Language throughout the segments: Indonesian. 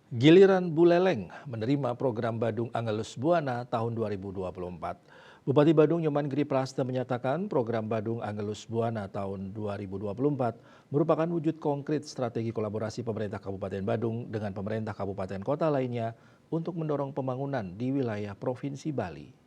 Giliran Buleleng menerima program Badung Angelus Buana tahun 2024. Bupati Badung Nyoman Giri Prasta menyatakan program Badung Angelus Buana tahun 2024 merupakan wujud konkret strategi kolaborasi pemerintah Kabupaten Badung dengan pemerintah kabupaten kota lainnya untuk mendorong pembangunan di wilayah Provinsi Bali.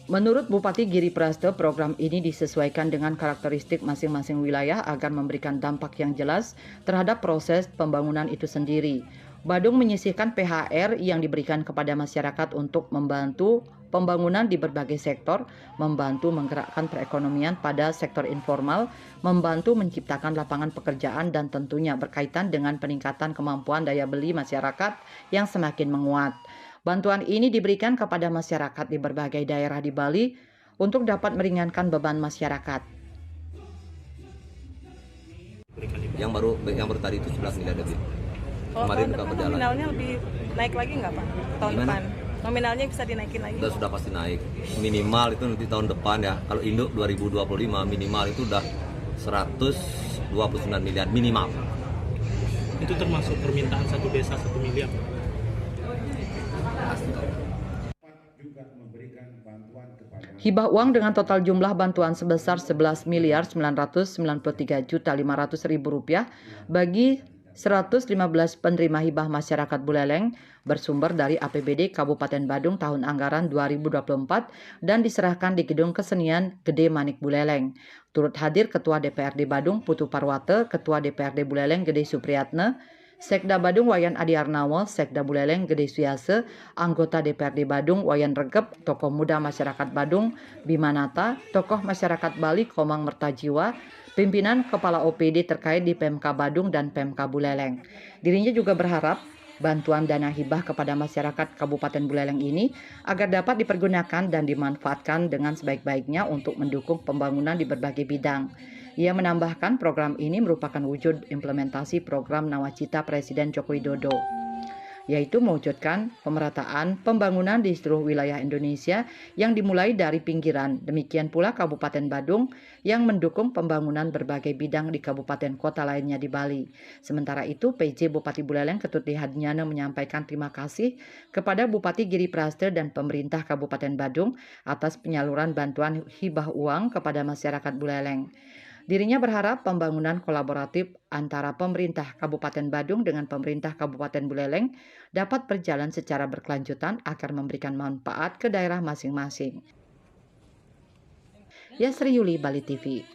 Menurut Bupati Giri Prasto, program ini disesuaikan dengan karakteristik masing-masing wilayah agar memberikan dampak yang jelas terhadap proses pembangunan itu sendiri. Badung menyisihkan PHR yang diberikan kepada masyarakat untuk membantu pembangunan di berbagai sektor, membantu menggerakkan perekonomian pada sektor informal, membantu menciptakan lapangan pekerjaan dan tentunya berkaitan dengan peningkatan kemampuan daya beli masyarakat yang semakin menguat. Bantuan ini diberikan kepada masyarakat di berbagai daerah di Bali untuk dapat meringankan beban masyarakat. Yang baru tadi itu 11 miliar lebih. Kalau Kemarin tahun udah depan berjalan. nominalnya lebih naik lagi nggak Pak? Tahun Gimana? depan nominalnya bisa dinaikin lagi? Sudah pasti naik. Minimal itu nanti tahun depan ya. Kalau induk 2025 minimal itu udah 129 miliar minimal. Itu termasuk permintaan satu desa 1 miliar. Hibah uang dengan total jumlah bantuan sebesar 11.993.500.000 rupiah bagi 115 penerima hibah masyarakat Buleleng bersumber dari APBD Kabupaten Badung tahun anggaran 2024 dan diserahkan di Gedung Kesenian Gede Manik Buleleng. Turut hadir Ketua DPRD Badung Putu Parwate, Ketua DPRD Buleleng Gede Supriyatna, Sekda Badung Wayan Adi Arnawo, Sekda Buleleng Gede Suyase, anggota DPRD Badung Wayan Regep, tokoh muda masyarakat Badung Bimanata, tokoh masyarakat Bali Komang Mertajiwa, pimpinan kepala OPD terkait di PMK Badung dan PMK Buleleng. Dirinya juga berharap bantuan dana hibah kepada masyarakat Kabupaten Buleleng ini agar dapat dipergunakan dan dimanfaatkan dengan sebaik-baiknya untuk mendukung pembangunan di berbagai bidang. Ia menambahkan program ini merupakan wujud implementasi program Nawacita Presiden Joko Widodo, yaitu mewujudkan pemerataan pembangunan di seluruh wilayah Indonesia yang dimulai dari pinggiran. Demikian pula Kabupaten Badung yang mendukung pembangunan berbagai bidang di kabupaten kota lainnya di Bali. Sementara itu, PJ Bupati Buleleng Ketut Dihadiana menyampaikan terima kasih kepada Bupati Giri Praste dan pemerintah Kabupaten Badung atas penyaluran bantuan hibah uang kepada masyarakat Buleleng. Dirinya berharap pembangunan kolaboratif antara pemerintah Kabupaten Badung dengan pemerintah Kabupaten Buleleng dapat berjalan secara berkelanjutan agar memberikan manfaat ke daerah masing-masing. Yasri Yuli, Bali TV.